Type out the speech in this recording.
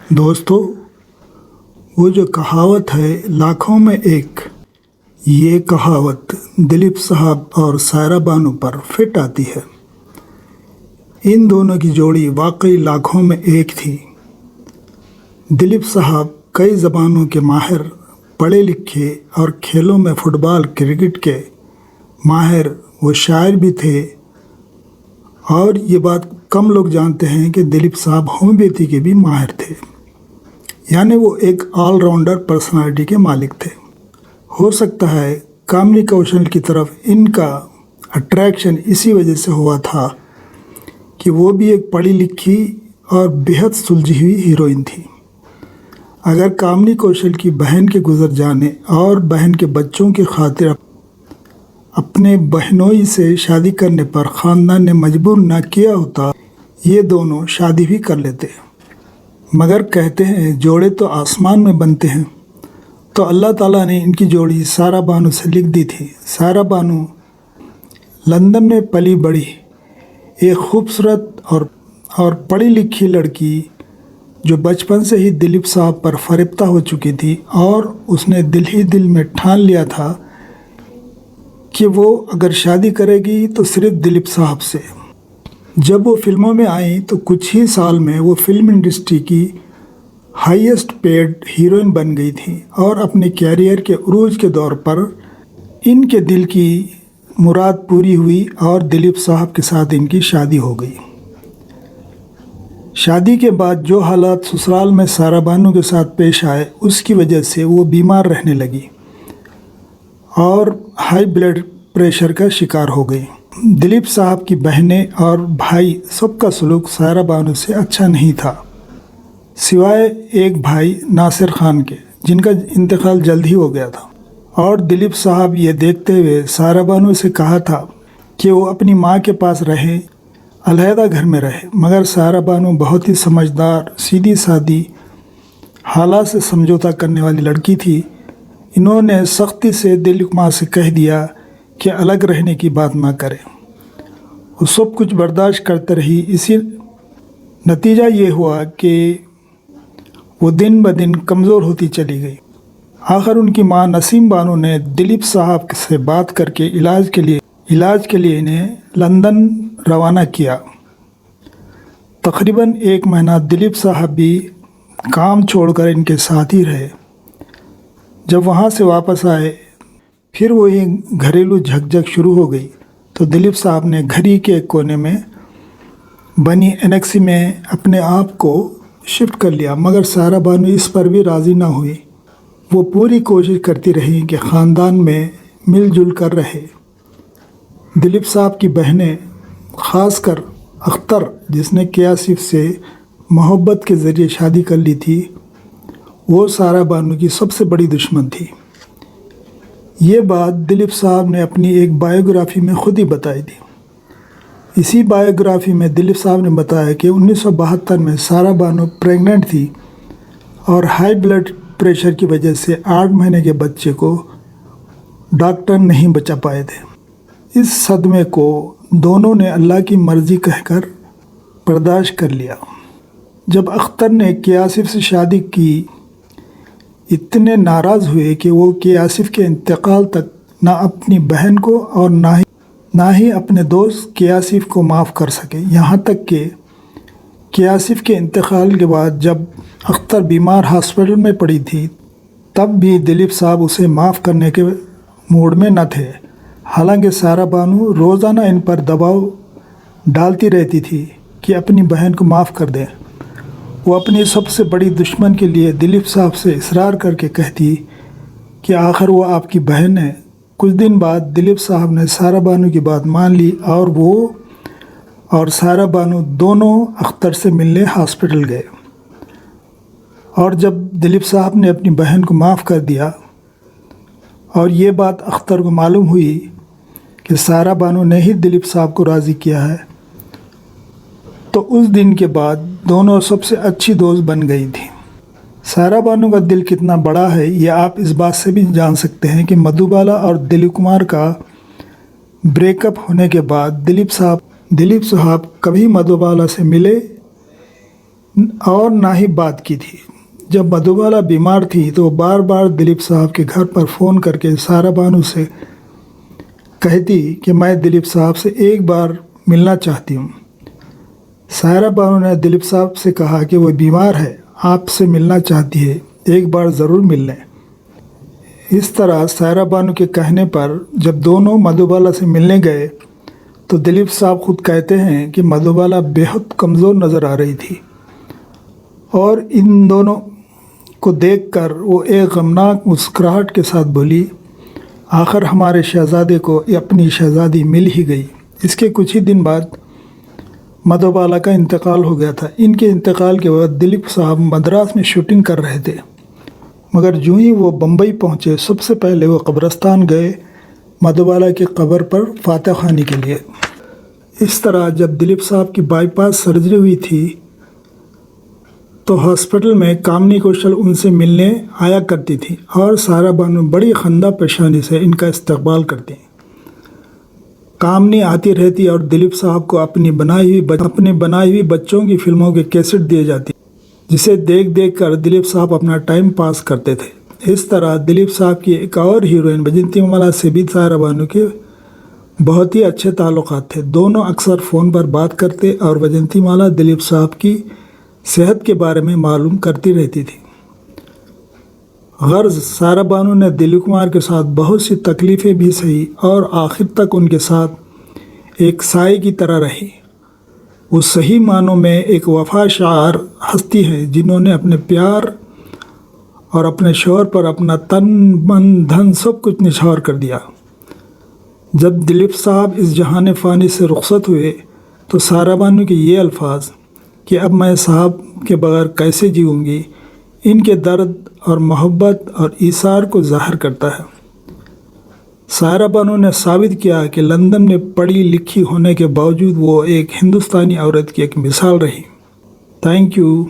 दोस्तों, वो जो कहावत है लाखों में एक, ये कहावत दिलीप साहब और सायरा बानू पर फिट आती है। इन दोनों की जोड़ी वाकई लाखों में एक थी। दिलीप साहब कई ज़बानों के माहिर, पढ़े लिखे और खेलों में फुटबॉल क्रिकेट के माहिर वो शायर भी थे। और ये बात कम लोग जानते हैं कि दिलीप साहब होम्योपैथी के भी माहिर थे, यानी वो एक ऑलराउंडर पर्सनालिटी के मालिक थे। हो सकता है कामिनी कौशल की तरफ इनका अट्रैक्शन इसी वजह से हुआ था कि वो भी एक पढ़ी लिखी और बेहद सुलझी हुई हीरोइन थी। अगर कामिनी कौशल की बहन के गुजर जाने और बहन के बच्चों की खातिर अपने बहनोई से शादी करने पर ख़ानदान ने मजबूर न किया होता, ये दोनों शादी भी कर लेते। मगर कहते हैं जोड़े तो आसमान में बनते हैं, तो अल्लाह ताला ने इनकी जोड़ी सायरा बानू से लिख दी थी। सायरा बानू लंदन में पली बड़ी एक खूबसूरत और पढ़ी लिखी लड़की, जो बचपन से ही दिलीप साहब पर फरिफ्ता हो चुकी थी और उसने दिल ही दिल में ठान लिया था कि वो अगर शादी करेगी तो सिर्फ दिलीप साहब से। जब वो फिल्मों में आई तो कुछ ही साल में वो फिल्म इंडस्ट्री की हाईएस्ट पेड हीरोइन बन गई थी और अपने कैरियर के उरूज के दौर पर इनके दिल की मुराद पूरी हुई और दिलीप साहब के साथ इनकी शादी हो गई। शादी के बाद जो हालात ससुराल में सायरा बानू के साथ पेश आए, उसकी वजह से वो बीमार रहने लगी और हाई ब्लड प्रेशर का शिकार हो गई। दिलीप साहब की बहनें और भाई सबका सलूक सायरा बानू से अच्छा नहीं था, सिवाय एक भाई नासिर खान के, जिनका इंतकाल जल्द ही हो गया था। और दिलीप साहब ये देखते हुए सायरा बानू से कहा था कि वो अपनी माँ के पास रहे, अलहदा घर में रहे। मगर सायरा बानू बहुत ही समझदार, सीधी सादी, हालात से समझौता करने वाली लड़की थी। इन्होंने सख्ती से दिलीप माँ से कह दिया कि अलग रहने की बात ना करें। वो सब कुछ बर्दाश्त करते रही। इसी नतीजा ये हुआ कि वो दिन ब दिन कमज़ोर होती चली गई। आखिर उनकी माँ नसीम बानू ने दिलीप साहब से बात करके इलाज के लिए इन्हें लंदन रवाना किया। तकरीबन 1 महीना दिलीप साहब भी काम छोड़कर इनके साथ ही रहे। जब वहाँ से वापस आए, फिर वही घरेलू झकझक शुरू हो गई, तो दिलीप साहब ने घड़ी के कोने में बनी एनेक्सी में अपने आप को शिफ्ट कर लिया। मगर सायरा बानू इस पर भी राज़ी ना हुई। वो पूरी कोशिश करती रही कि ख़ानदान में मिलजुल कर रहे। दिलीप साहब की बहनें, ख़ासकर अख्तर, जिसने कियासिफ से मोहब्बत के ज़रिए शादी कर ली थी, वो सायरा बानू की सबसे बड़ी दुश्मन थी। ये बात दिलीप साहब ने अपनी एक बायोग्राफ़ी में ख़ुद ही बताई थी। इसी बायोग्राफ़ी में दिलीप साहब ने बताया कि 1972 में सायरा बानू प्रेग्नेंट थी और हाई ब्लड प्रेशर की वजह से 8 महीने के बच्चे को डॉक्टर नहीं बचा पाए थे। इस सदमे को दोनों ने अल्लाह की मर्ज़ी कहकर बर्दाश्त कर लिया। जब अख्तर ने कियासिफ से शादी की, इतने नाराज़ हुए कि वो कियासिफ के इंतकाल तक ना अपनी बहन को और ना ही अपने दोस्त कियासिफ को माफ़ कर सके। यहाँ तक कि कियासिफ के इंतकाल के बाद जब अख्तर बीमार हॉस्पिटल में पड़ी थी, तब भी दिलीप साहब उसे माफ़ करने के मूड में न थे। हालांकि सायरा बानू रोज़ाना इन पर दबाव डालती रहती थी कि अपनी बहन को माफ़ कर दें। वो अपनी सबसे बड़ी दुश्मन के लिए दिलीप साहब से इसरार करके कहती कि आखिर वो आपकी बहन है। कुछ दिन बाद दिलीप साहब ने सायरा बानू की बात मान ली और वो और सायरा बानू दोनों अख्तर से मिलने हॉस्पिटल गए। और जब दिलीप साहब ने अपनी बहन को माफ़ कर दिया और ये बात अख्तर को मालूम हुई कि सायरा बानू ने ही दिलीप साहब को राज़ी किया है, तो उस दिन के बाद दोनों सबसे अच्छी दोस्त बन गई थी। सायरा बानू का दिल कितना बड़ा है, ये आप इस बात से भी जान सकते हैं कि मधुबाला और दिलीप कुमार का ब्रेकअप होने के बाद दिलीप साहब कभी मधुबाला से मिले اور نہ ہی بات کی تھی۔ جب مدھوبالا بیمار تھی تو بار بار دلیپ صاحب کے گھر پر فون کر کے سائرہ بانو سے کہتی کہ میں دلیپ صاحب سے ایک بار ملنا چاہتی ہوں۔ سائرہ بانو نے دلیپ صاحب سے کہا کہ وہ بیمار ہے، آپ سے ملنا چاہتی ہے، ایک بار ضرور مل لیں۔ اس طرح سائرہ بانو کے کہنے پر جب دونوں مدھوبالا سے ملنے گئے تو دلیپ صاحب خود کہتے ہیں کہ مدھوبالا بہت کمزور نظر آ رہی تھی اور ان دونوں کو دیکھ کر وہ ایک غمناک مسکراہٹ کے ساتھ بولی، آخر ہمارے شہزادے کو اپنی شہزادی مل ہی گئی۔ اس کے کچھ ہی دن بعد مدھوبالا کا انتقال ہو گیا تھا۔ ان کے انتقال کے بعد دلیپ صاحب مدراس میں شوٹنگ کر رہے تھے، مگر جو ہی وہ بمبئی پہنچے سب سے پہلے وہ قبرستان گئے مدھوبالا کی قبر پر فاتح خوانی کے لیے۔ اس طرح جب دلیپ صاحب کی بائی پاس سرجری ہوئی تھی تو ہاسپٹل میں کامنی کوشل ان سے ملنے آیا کرتی تھی اور سائرہ بانو بڑی خندہ پیشانی سے ان کا استقبال کرتی۔ کامنی آتی رہتی اور دلیپ صاحب کو اپنی بنائی ہوئی بچوں کی فلموں کے کیسٹ دیے جاتے، جسے دیکھ دیکھ کر دلیپ صاحب اپنا ٹائم پاس کرتے تھے۔ اس طرح دلیپ صاحب کی ایک اور ہیروئن ویجنتی مالا سے بھی سائرہ بانو کے بہت ہی اچھے تعلقات تھے۔ دونوں اکثر فون پر بات کرتے اور ویجنتی مالا دلیپ صاحب کی صحت کے بارے میں معلوم کرتی رہتی تھی۔ غرض سائرہ بانو نے دلیپ کمار کے ساتھ بہت سی تکلیفیں بھی سہی اور آخر تک ان کے ساتھ ایک سائے کی طرح رہی۔ وہ صحیح معنوں میں ایک وفا شعار ہستی ہے جنہوں نے اپنے پیار اور اپنے شوہر پر اپنا تن من دھن سب کچھ نچھاور کر دیا۔ جب دلیپ صاحب اس جہان فانی سے رخصت ہوئے تو سائرہ بانو کے یہ الفاظ کہ اب میں صاحب کے بغیر کیسے جیوں گی، ان کے درد اور محبت اور ایثار کو ظاہر کرتا ہے۔ سائرہ بانو نے ثابت کیا کہ لندن میں پڑھی لکھی ہونے کے باوجود وہ ایک ہندوستانی عورت کی ایک مثال رہی۔ Thank you.